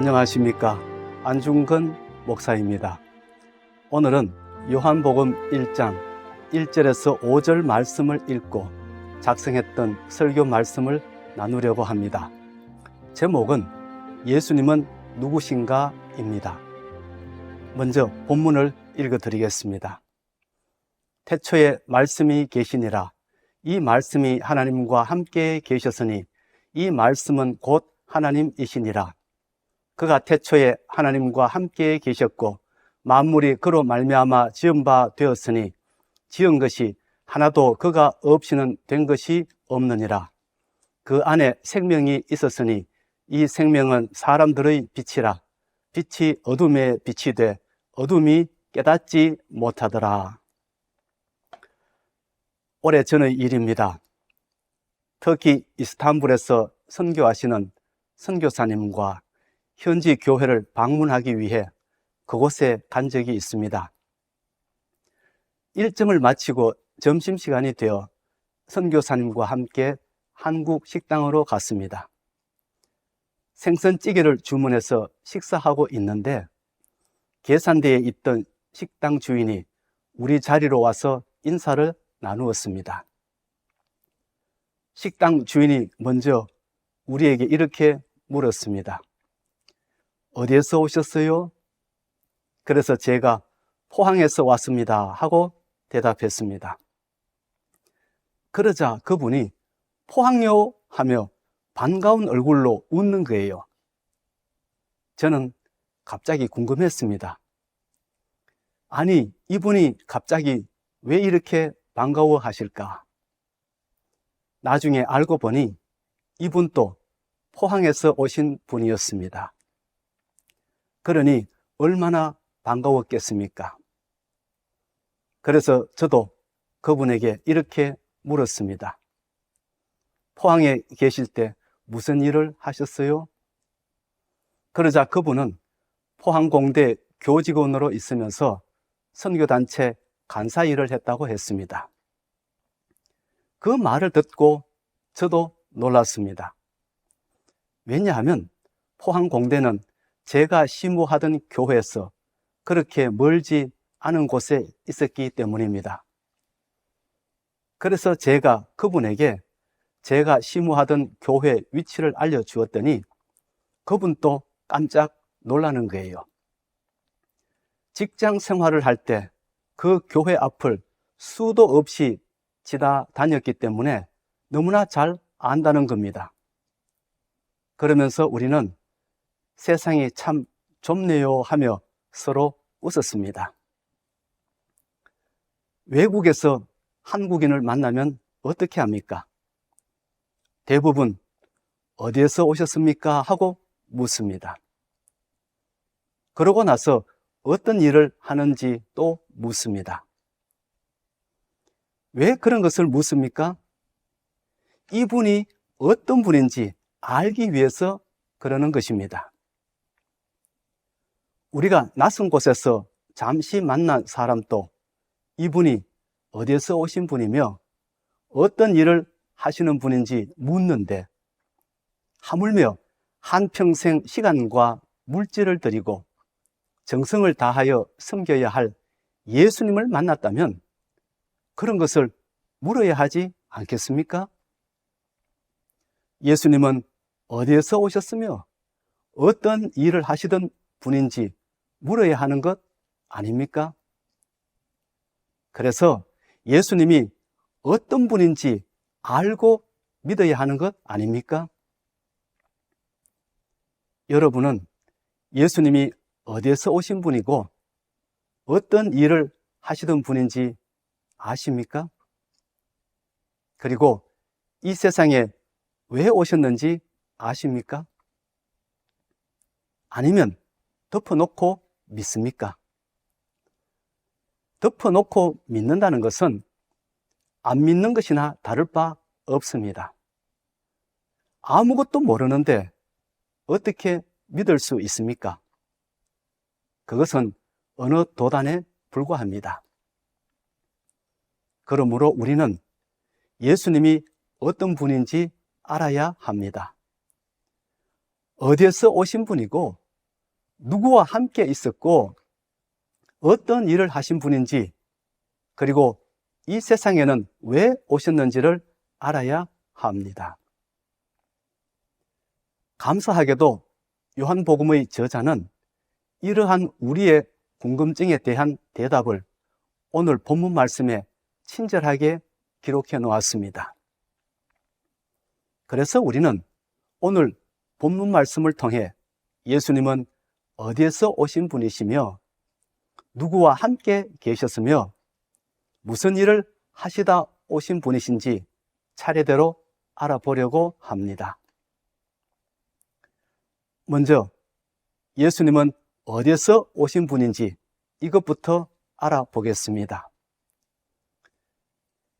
안녕하십니까. 안중근 목사입니다. 오늘은 요한복음 1장 1절에서 5절 말씀을 읽고 작성했던 설교 말씀을 나누려고 합니다. 제목은 예수님은 누구신가 입니다. 먼저 본문을 읽어드리겠습니다. 태초에 말씀이 계시니라. 이 말씀이 하나님과 함께 계셨으니 이 말씀은 곧 하나님이시니라. 그가 태초에 하나님과 함께 계셨고 만물이 그로 말미암아 지은 바 되었으니 지은 것이 하나도 그가 없이는 된 것이 없느니라. 그 안에 생명이 있었으니 이 생명은 사람들의 빛이라. 빛이 어둠에 빛이 돼 어둠이 깨닫지 못하더라. 오래전의 일입니다. 터키 이스탄불에서 선교하시는 선교사님과 현지 교회를 방문하기 위해 그곳에 간 적이 있습니다. 일정을 마치고 점심시간이 되어 선교사님과 함께 한국 식당으로 갔습니다. 생선찌개를 주문해서 식사하고 있는데 계산대에 있던 식당 주인이 우리 자리로 와서 인사를 나누었습니다. 식당 주인이 먼저 우리에게 이렇게 물었습니다. 어디에서 오셨어요? 그래서 제가 포항에서 왔습니다 하고 대답했습니다. 그러자 그분이 포항요 하며 반가운 얼굴로 웃는 거예요. 저는 갑자기 궁금했습니다. 아니, 이분이 갑자기 왜 이렇게 반가워하실까? 나중에 알고 보니 이분도 포항에서 오신 분이었습니다. 그러니 얼마나 반가웠겠습니까? 그래서 저도 그분에게 이렇게 물었습니다. 포항에 계실 때 무슨 일을 하셨어요? 그러자 그분은 포항공대 교직원으로 있으면서 선교단체 간사 일을 했다고 했습니다. 그 말을 듣고 저도 놀랐습니다. 왜냐하면 포항공대는 제가 심우하던 교회에서 그렇게 멀지 않은 곳에 있었기 때문입니다. 그래서 제가 그분에게 제가 심우하던 교회 위치를 알려주었더니 그분도 깜짝 놀라는 거예요. 직장 생활을 할 때 그 교회 앞을 수도 없이 지나다녔기 때문에 너무나 잘 안다는 겁니다. 그러면서 우리는 세상이 참 좁네요 하며 서로 웃었습니다. 외국에서 한국인을 만나면 어떻게 합니까? 대부분 어디에서 오셨습니까? 하고 묻습니다. 그러고 나서 어떤 일을 하는지 또 묻습니다. 왜 그런 것을 묻습니까? 이분이 어떤 분인지 알기 위해서 그러는 것입니다. 우리가 낯선 곳에서 잠시 만난 사람도 이분이 어디에서 오신 분이며 어떤 일을 하시는 분인지 묻는데 하물며 한평생 시간과 물질을 들이고 정성을 다하여 섬겨야 할 예수님을 만났다면 그런 것을 물어야 하지 않겠습니까? 예수님은 어디에서 오셨으며 어떤 일을 하시던 분인지 물어야 하는 것 아닙니까? 그래서 예수님이 어떤 분인지 알고 믿어야 하는 것 아닙니까? 여러분은 예수님이 어디에서 오신 분이고 어떤 일을 하시던 분인지 아십니까? 그리고 이 세상에 왜 오셨는지 아십니까? 아니면 덮어놓고 믿습니까? 덮어놓고 믿는다는 것은 안 믿는 것이나 다를 바 없습니다. 아무것도 모르는데 어떻게 믿을 수 있습니까? 그것은 어느 도단에 불과합니다. 그러므로 우리는 예수님이 어떤 분인지 알아야 합니다. 어디에서 오신 분이고 누구와 함께 있었고 어떤 일을 하신 분인지, 그리고 이 세상에는 왜 오셨는지를 알아야 합니다. 감사하게도 요한복음의 저자는 이러한 우리의 궁금증에 대한 대답을 오늘 본문 말씀에 친절하게 기록해 놓았습니다. 그래서 우리는 오늘 본문 말씀을 통해 예수님은 어디에서 오신 분이시며 누구와 함께 계셨으며 무슨 일을 하시다 오신 분이신지 차례대로 알아보려고 합니다. 먼저 예수님은 어디에서 오신 분인지 이것부터 알아보겠습니다.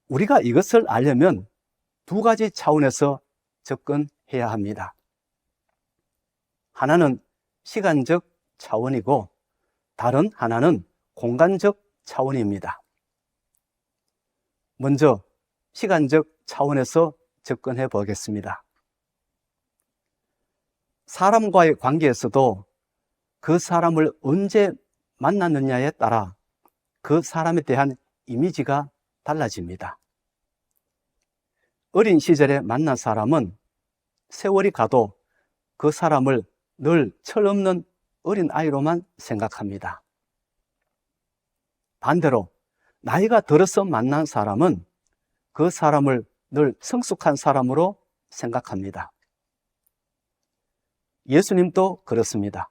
우리가 이것을 알려면 두 가지 차원에서 접근해야 합니다. 하나는 시간적 차원이고 다른 하나는 공간적 차원입니다. 먼저 시간적 차원에서 접근해 보겠습니다. 사람과의 관계에서도 그 사람을 언제 만났느냐에 따라 그 사람에 대한 이미지가 달라집니다. 어린 시절에 만난 사람은 세월이 가도 그 사람을 늘 철없는 어린아이로만 생각합니다. 반대로 나이가 들어서 만난 사람은 그 사람을 늘 성숙한 사람으로 생각합니다. 예수님도 그렇습니다.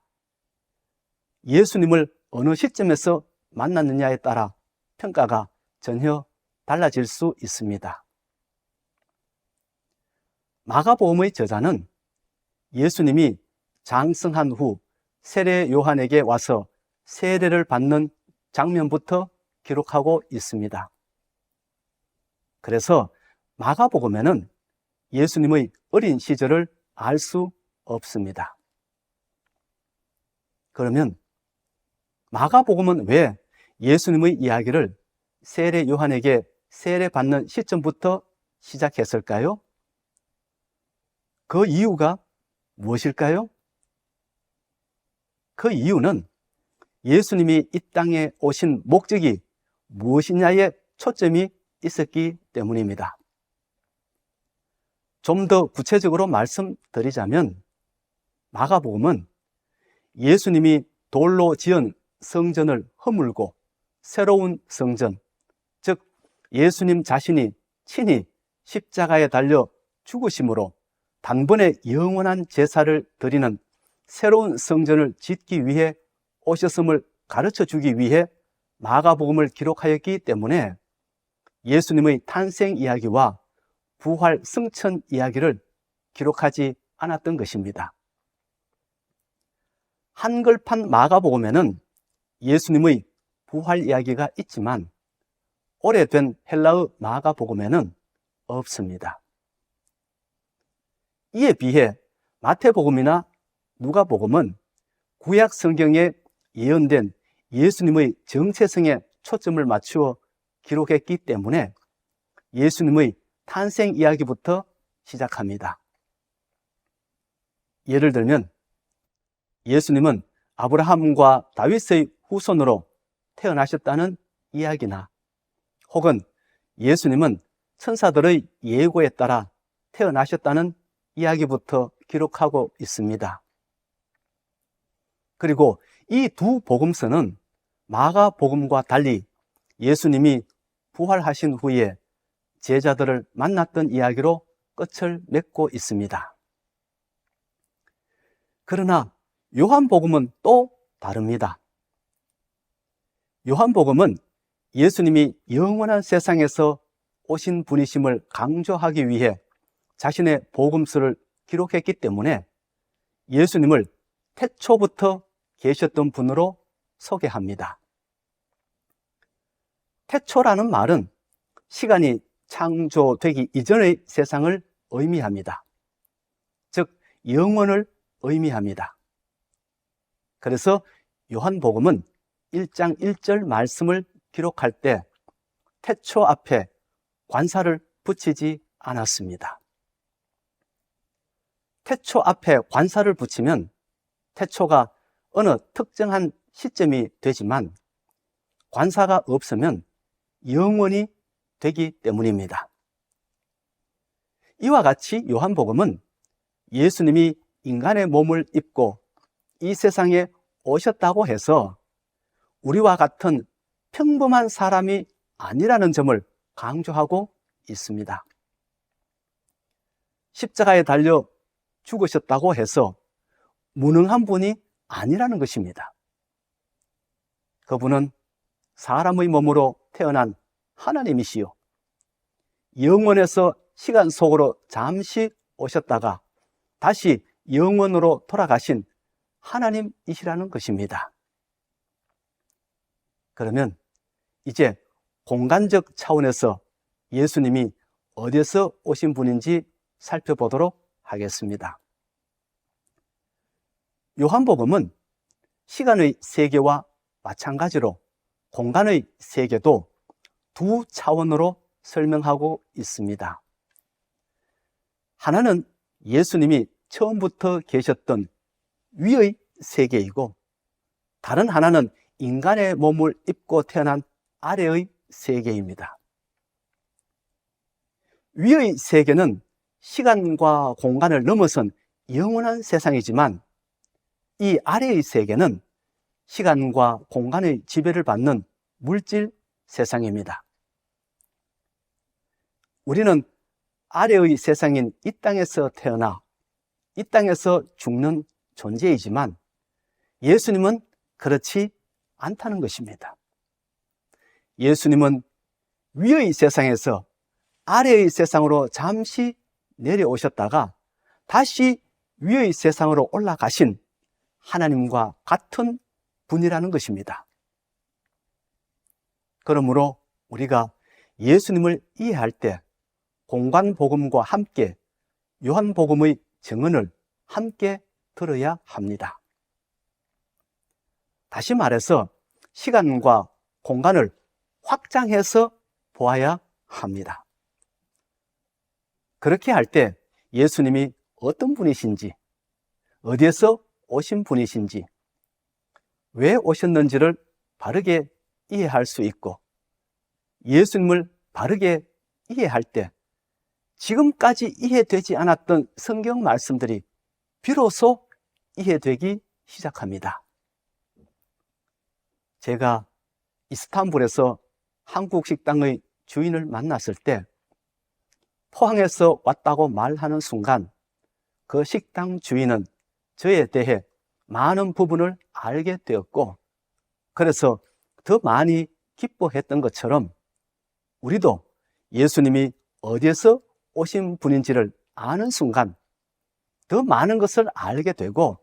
예수님을 어느 시점에서 만났느냐에 따라 평가가 전혀 달라질 수 있습니다. 마가복음의 저자는 예수님이 장성한 후 세례 요한에게 와서 세례를 받는 장면부터 기록하고 있습니다. 그래서 마가복음에는 예수님의 어린 시절을 알 수 없습니다. 그러면 마가복음은 왜 예수님의 이야기를 세례 요한에게 세례받는 시점부터 시작했을까요? 그 이유가 무엇일까요? 그 이유는 예수님이 이 땅에 오신 목적이 무엇이냐에 초점이 있었기 때문입니다. 좀 더 구체적으로 말씀드리자면 마가복음은 예수님이 돌로 지은 성전을 허물고 새로운 성전, 즉 예수님 자신이 친히 십자가에 달려 죽으심으로 단번에 영원한 제사를 드리는 새로운 성전을 짓기 위해 오셨음을 가르쳐 주기 위해 마가복음을 기록하였기 때문에 예수님의 탄생 이야기와 부활 승천 이야기를 기록하지 않았던 것입니다. 한글판 마가복음에는 예수님의 부활 이야기가 있지만 오래된 헬라어 마가복음에는 없습니다. 이에 비해 마태복음이나 누가복음은 구약 성경에 예언된 예수님의 정체성에 초점을 맞추어 기록했기 때문에 예수님의 탄생 이야기부터 시작합니다. 예를 들면 예수님은 아브라함과 다윗의 후손으로 태어나셨다는 이야기나 혹은 예수님은 천사들의 예고에 따라 태어나셨다는 이야기부터 기록하고 있습니다. 그리고 이 두 복음서는 마가복음과 달리 예수님이 부활하신 후에 제자들을 만났던 이야기로 끝을 맺고 있습니다. 그러나 요한복음은 또 다릅니다. 요한복음은 예수님이 영원한 세상에서 오신 분이심을 강조하기 위해 자신의 복음서를 기록했기 때문에 예수님을 태초부터 계셨던 분으로 소개합니다. 태초라는 말은 시간이 창조되기 이전의 세상을 의미합니다. 즉 영원을 의미합니다. 그래서 요한복음은 1장 1절 말씀을 기록할 때 태초 앞에 관사를 붙이지 않았습니다. 태초 앞에 관사를 붙이면 태초가 어느 특정한 시점이 되지만 관사가 없으면 영원히 되기 때문입니다. 이와 같이 요한복음은 예수님이 인간의 몸을 입고 이 세상에 오셨다고 해서 우리와 같은 평범한 사람이 아니라는 점을 강조하고 있습니다. 십자가에 달려 죽으셨다고 해서 무능한 분이 아니라는 것입니다. 그분은 사람의 몸으로 태어난 하나님이시요, 영원에서 시간 속으로 잠시 오셨다가 다시 영원으로 돌아가신 하나님이시라는 것입니다. 그러면 이제 공간적 차원에서 예수님이 어디서 오신 분인지 살펴보도록 하겠습니다. 요한복음은 시간의 세계와 마찬가지로 공간의 세계도 두 차원으로 설명하고 있습니다. 하나는 예수님이 처음부터 계셨던 위의 세계이고, 다른 하나는 인간의 몸을 입고 태어난 아래의 세계입니다. 위의 세계는 시간과 공간을 넘어선 영원한 세상이지만, 이 아래의 세계는 시간과 공간의 지배를 받는 물질 세상입니다. 우리는 아래의 세상인 이 땅에서 태어나 이 땅에서 죽는 존재이지만 예수님은 그렇지 않다는 것입니다. 예수님은 위의 세상에서 아래의 세상으로 잠시 내려오셨다가 다시 위의 세상으로 올라가신 하나님과 같은 분이라는 것입니다. 그러므로 우리가 예수님을 이해할 때 공간복음과 함께 요한복음의 증언을 함께 들어야 합니다. 다시 말해서 시간과 공간을 확장해서 보아야 합니다. 그렇게 할 때 예수님이 어떤 분이신지, 어디에서 오신 분이신지, 왜 오셨는지를 바르게 이해할 수 있고, 예수님을 바르게 이해할 때 지금까지 이해되지 않았던 성경 말씀들이 비로소 이해되기 시작합니다. 제가 이스탄불에서 한국 식당의 주인을 만났을 때 포항에서 왔다고 말하는 순간 그 식당 주인은 저에 대해 많은 부분을 알게 되었고, 그래서 더 많이 기뻐했던 것처럼 우리도 예수님이 어디에서 오신 분인지를 아는 순간 더 많은 것을 알게 되고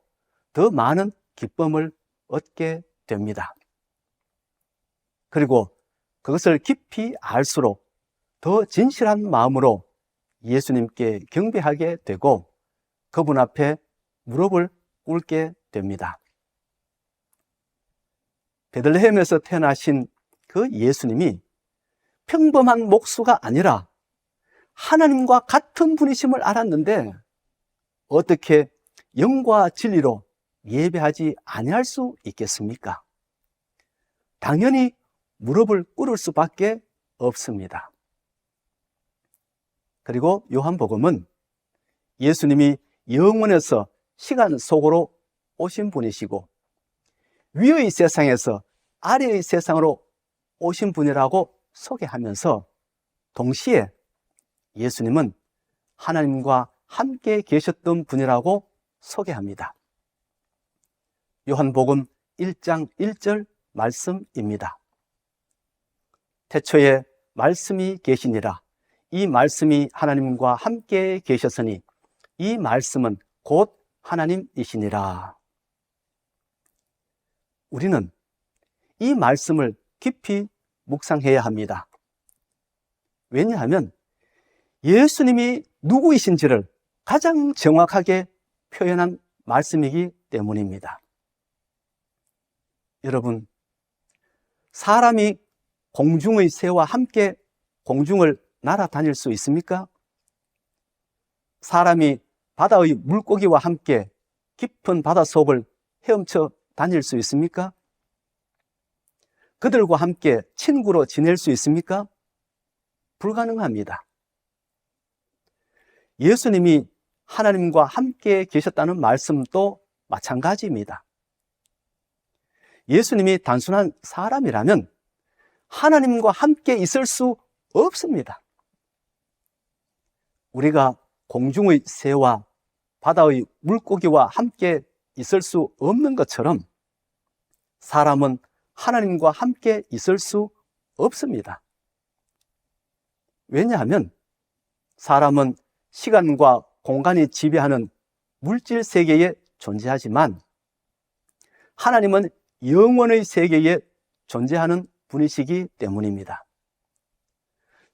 더 많은 기쁨을 얻게 됩니다. 그리고 그것을 깊이 알수록 더 진실한 마음으로 예수님께 경배하게 되고 그분 앞에 무릎을 꿇게 됩니다. 베들레헴에서 태어나신 그 예수님이 평범한 목수가 아니라 하나님과 같은 분이심을 알았는데 어떻게 영과 진리로 예배하지 아니할 수 있겠습니까? 당연히 무릎을 꿇을 수밖에 없습니다. 그리고 요한복음은 예수님이 영원에서 시간 속으로 오신 분이시고 위의 세상에서 아래의 세상으로 오신 분이라고 소개하면서 동시에 예수님은 하나님과 함께 계셨던 분이라고 소개합니다. 요한복음 1장 1절 말씀입니다. 태초에 말씀이 계시니라. 이 말씀이 하나님과 함께 계셨으니 이 말씀은 곧 하나님이시니라. 우리는 이 말씀을 깊이 묵상해야 합니다. 왜냐하면 예수님이 누구이신지를 가장 정확하게 표현한 말씀이기 때문입니다. 여러분, 사람이 공중의 새와 함께 공중을 날아다닐 수 있습니까? 사람이 바다의 물고기와 함께 깊은 바닷속을 헤엄쳐 다닐 수 있습니까? 그들과 함께 친구로 지낼 수 있습니까? 불가능합니다. 예수님이 하나님과 함께 계셨다는 말씀도 마찬가지입니다. 예수님이 단순한 사람이라면 하나님과 함께 있을 수 없습니다. 우리가 공중의 새와 바다의 물고기와 함께 있을 수 없는 것처럼 사람은 하나님과 함께 있을 수 없습니다. 왜냐하면 사람은 시간과 공간이 지배하는 물질 세계에 존재하지만 하나님은 영원의 세계에 존재하는 분이시기 때문입니다.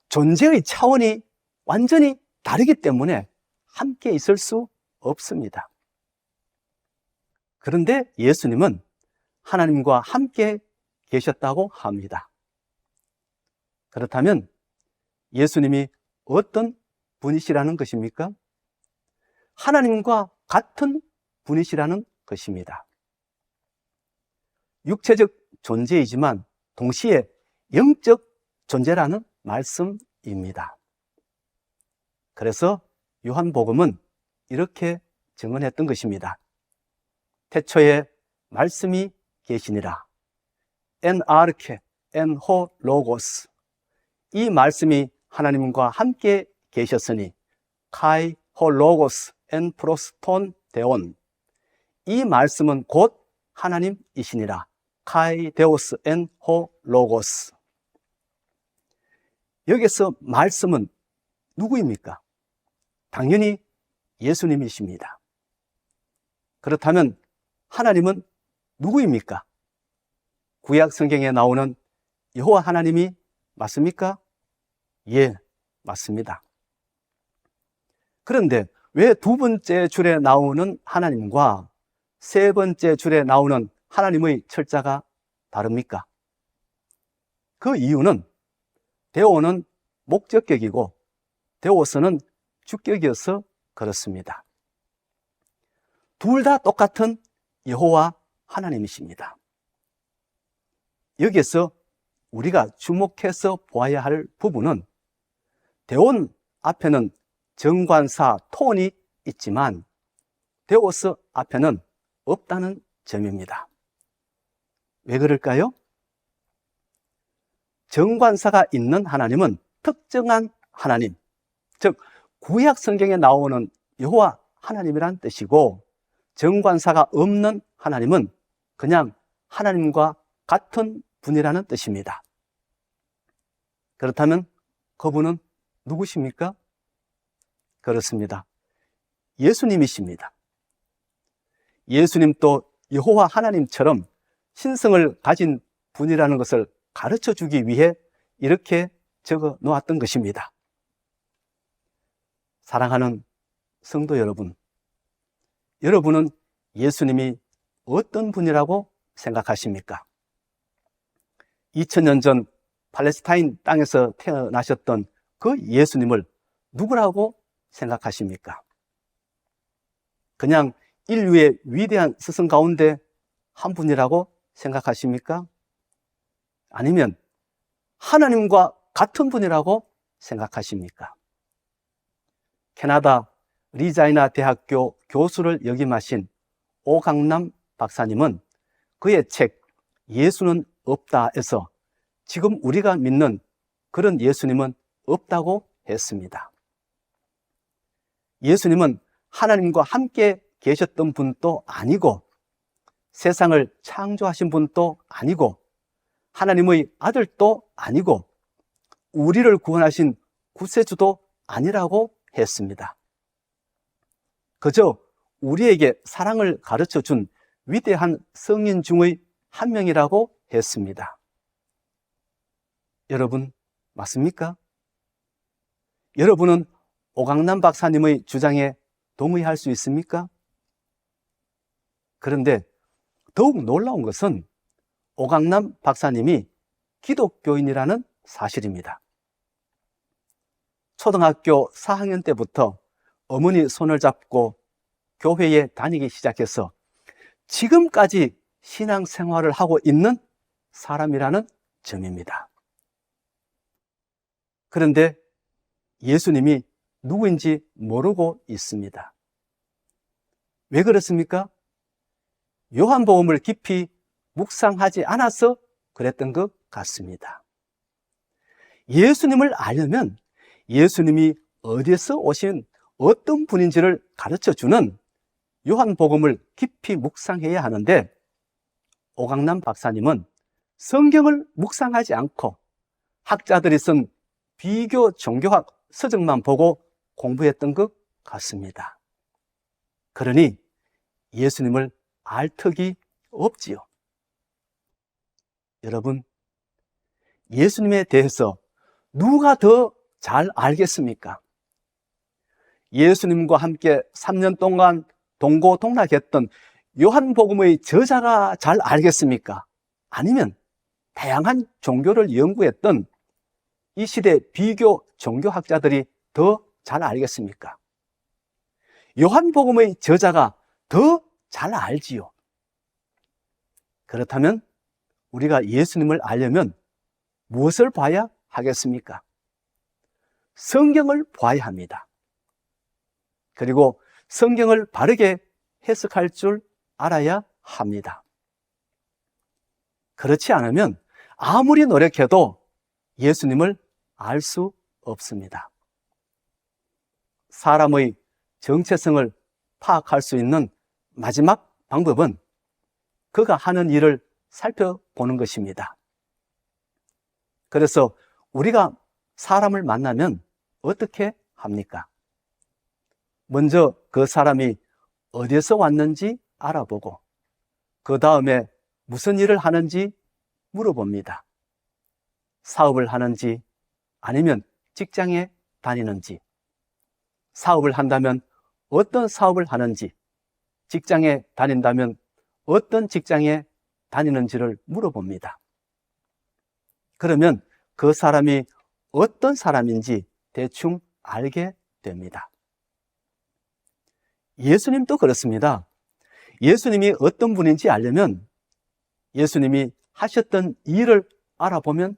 존재의 차원이 완전히 다르기 때문에 함께 있을 수 없습니다. 그런데 예수님은 하나님과 함께 계셨다고 합니다. 그렇다면 예수님이 어떤 분이시라는 것입니까? 하나님과 같은 분이시라는 것입니다. 육체적 존재이지만 동시에 영적 존재라는 말씀입니다. 그래서 요한복음은 이렇게 증언했던 것입니다. 태초에 말씀이 계시니라. 엔 아르케 엔 호 로고스. 이 말씀이 하나님과 함께 계셨으니 카이 호 로고스 엔 프로스톤 데온. 이 말씀은 곧 하나님이시니라. 카이 데오스 엔 호 로고스. 여기서 말씀은 누구입니까? 당연히 예수님이십니다. 그렇다면 하나님은 누구입니까? 구약 성경에 나오는 여호와 하나님이 맞습니까? 예, 맞습니다. 그런데 왜 두 번째 줄에 나오는 하나님과 세 번째 줄에 나오는 하나님의 철자가 다릅니까? 그 이유는 데오는 목적격이고 데오스는 주격이어서 그렇습니다. 둘 다 똑같은 여호와 하나님이십니다. 여기에서 우리가 주목해서 보아야 할 부분은 데온 앞에는 정관사 톤이 있지만 데오스 앞에는 없다는 점입니다. 왜 그럴까요? 정관사가 있는 하나님은 특정한 하나님, 즉 구약 성경에 나오는 여호와 하나님이란 뜻이고, 정관사가 없는 하나님은 그냥 하나님과 같은 분이라는 뜻입니다. 그렇다면 그분은 누구십니까? 그렇습니다. 예수님이십니다. 예수님도 여호와 하나님처럼 신성을 가진 분이라는 것을 가르쳐 주기 위해 이렇게 적어 놓았던 것입니다. 사랑하는 성도 여러분, 여러분은 예수님이 어떤 분이라고 생각하십니까? 2000년 전 팔레스타인 땅에서 태어나셨던 그 예수님을 누구라고 생각하십니까? 그냥 인류의 위대한 스승 가운데 한 분이라고 생각하십니까? 아니면 하나님과 같은 분이라고 생각하십니까? 캐나다 리자이나 대학교 교수를 역임하신 오강남 박사님은 그의 책 예수는 없다에서 지금 우리가 믿는 그런 예수님은 없다고 했습니다. 예수님은 하나님과 함께 계셨던 분도 아니고 세상을 창조하신 분도 아니고 하나님의 아들도 아니고 우리를 구원하신 구세주도 아니라고 했습니다. 그저 우리에게 사랑을 가르쳐 준 위대한 성인 중의 한 명이라고 했습니다. 여러분, 맞습니까? 여러분은 오강남 박사님의 주장에 동의할 수 있습니까? 그런데 더욱 놀라운 것은 오강남 박사님이 기독교인이라는 사실입니다. 초등학교 4학년 때부터 어머니 손을 잡고 교회에 다니기 시작해서 지금까지 신앙생활을 하고 있는 사람이라는 점입니다. 그런데 예수님이 누구인지 모르고 있습니다. 왜 그렇습니까? 요한복음을 깊이 묵상하지 않아서 그랬던 것 같습니다. 예수님을 알려면 예수님이 어디서 오신 어떤 분인지를 가르쳐주는 요한복음을 깊이 묵상해야 하는데, 오강남 박사님은 성경을 묵상하지 않고 학자들이 쓴 비교 종교학 서적만 보고 공부했던 것 같습니다. 그러니 예수님을 알 턱이 없지요. 여러분, 예수님에 대해서 누가 더 잘 알겠습니까? 예수님과 함께 3년 동안 동고동락했던 요한복음의 저자가 잘 알겠습니까? 아니면 다양한 종교를 연구했던 이 시대 비교 종교학자들이 더 잘 알겠습니까? 요한복음의 저자가 더 잘 알지요. 그렇다면 우리가 예수님을 알려면 무엇을 봐야 하겠습니까? 성경을 봐야 합니다. 그리고 성경을 바르게 해석할 줄 알아야 합니다. 그렇지 않으면 아무리 노력해도 예수님을 알 수 없습니다. 사람의 정체성을 파악할 수 있는 마지막 방법은 그가 하는 일을 살펴보는 것입니다. 그래서 우리가 사람을 만나면 어떻게 합니까? 먼저 그 사람이 어디에서 왔는지 알아보고 그 다음에 무슨 일을 하는지 물어봅니다. 사업을 하는지 아니면 직장에 다니는지, 사업을 한다면 어떤 사업을 하는지, 직장에 다닌다면 어떤 직장에 다니는지를 물어봅니다. 그러면 그 사람이 어떤 사람인지 대충 알게 됩니다. 예수님도 그렇습니다. 예수님이 어떤 분인지 알려면 예수님이 하셨던 일을 알아보면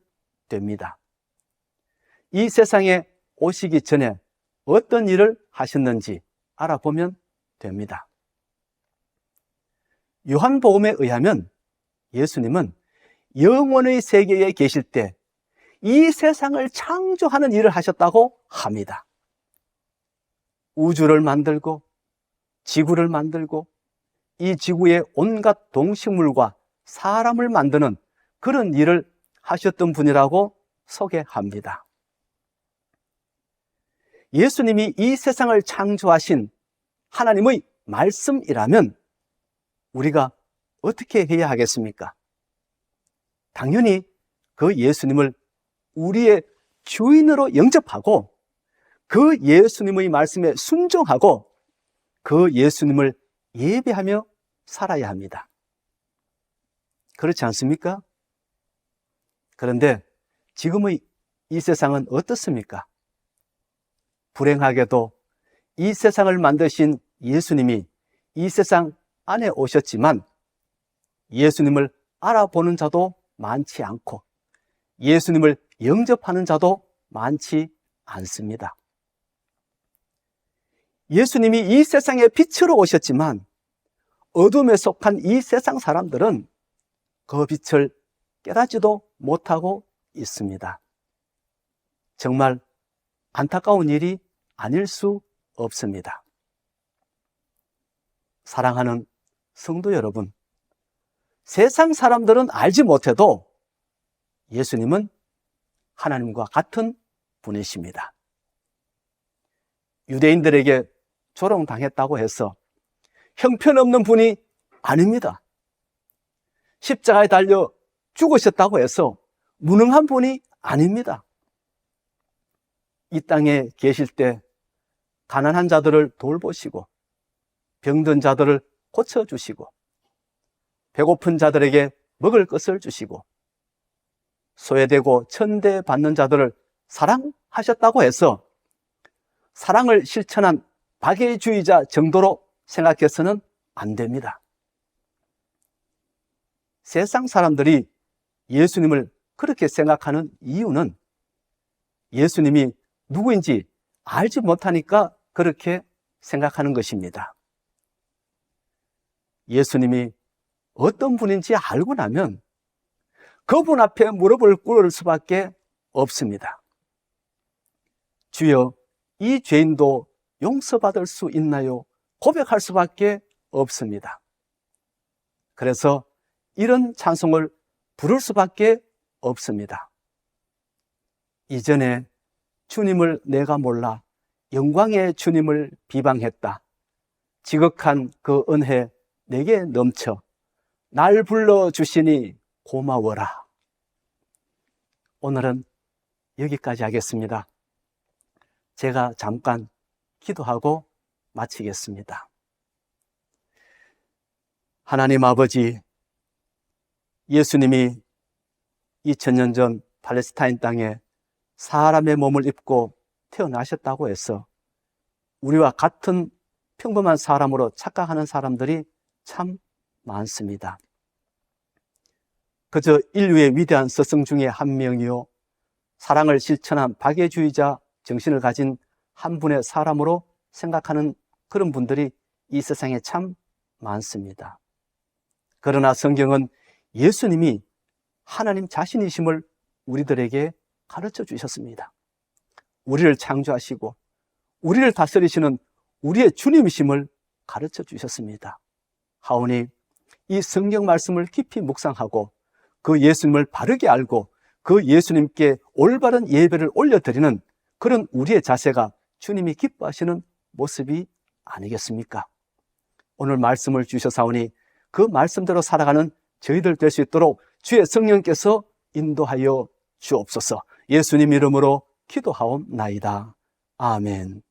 됩니다. 이 세상에 오시기 전에 어떤 일을 하셨는지 알아보면 됩니다. 요한복음에 의하면 예수님은 영원의 세계에 계실 때 이 세상을 창조하는 일을 하셨다고 합니다. 우주를 만들고 지구를 만들고 이 지구의 온갖 동식물과 사람을 만드는 그런 일을 하셨던 분이라고 소개합니다. 예수님이 이 세상을 창조하신 하나님의 말씀이라면 우리가 어떻게 해야 하겠습니까? 당연히 그 예수님을 우리의 주인으로 영접하고 그 예수님의 말씀에 순종하고 그 예수님을 예배하며 살아야 합니다. 그렇지 않습니까? 그런데 지금의 이 세상은 어떻습니까? 불행하게도 이 세상을 만드신 예수님이 이 세상 안에 오셨지만 예수님을 알아보는 자도 많지 않고 예수님을 영접하는 자도 많지 않습니다. 예수님이 이 세상에 빛으로 오셨지만 어둠에 속한 이 세상 사람들은 그 빛을 깨닫지도 못하고 있습니다. 정말 안타까운 일이 아닐 수 없습니다. 사랑하는 성도 여러분, 세상 사람들은 알지 못해도 예수님은 하나님과 같은 분이십니다. 유대인들에게 조롱당했다고 해서 형편없는 분이 아닙니다. 십자가에 달려 죽으셨다고 해서 무능한 분이 아닙니다. 이 땅에 계실 때 가난한 자들을 돌보시고 병든 자들을 고쳐주시고 배고픈 자들에게 먹을 것을 주시고 소외되고 천대받는 자들을 사랑하셨다고 해서 사랑을 실천한 박애주의자 정도로 생각해서는 안 됩니다. 세상 사람들이 예수님을 그렇게 생각하는 이유는 예수님이 누구인지 알지 못하니까 그렇게 생각하는 것입니다. 예수님이 어떤 분인지 알고 나면 그분 앞에 무릎을 꿇을 수밖에 없습니다. 주여, 이 죄인도 용서받을 수 있나요? 고백할 수밖에 없습니다. 그래서 이런 찬송을 부를 수밖에 없습니다. 이전에 주님을 내가 몰라 영광의 주님을 비방했다. 지극한 그 은혜 내게 넘쳐 날 불러주시니 고마워라. 오늘은 여기까지 하겠습니다. 제가 잠깐 기도하고 마치겠습니다. 하나님 아버지, 예수님이 2000년 전 팔레스타인 땅에 사람의 몸을 입고 태어나셨다고 해서 우리와 같은 평범한 사람으로 착각하는 사람들이 참 많습니다. 그저 인류의 위대한 스승 중에 한 명이요, 사랑을 실천한 박애주의자 정신을 가진 한 분의 사람으로 생각하는 그런 분들이 이 세상에 참 많습니다. 그러나 성경은 예수님이 하나님 자신이심을 우리들에게 가르쳐 주셨습니다. 우리를 창조하시고 우리를 다스리시는 우리의 주님이심을 가르쳐 주셨습니다. 하오니 이 성경 말씀을 깊이 묵상하고 그 예수님을 바르게 알고 그 예수님께 올바른 예배를 올려드리는 그런 우리의 자세가 주님이 기뻐하시는 모습이 아니겠습니까? 오늘 말씀을 주셔사오니 그 말씀대로 살아가는 저희들 될 수 있도록 주의 성령께서 인도하여 주옵소서. 예수님 이름으로 기도하옵나이다. 아멘.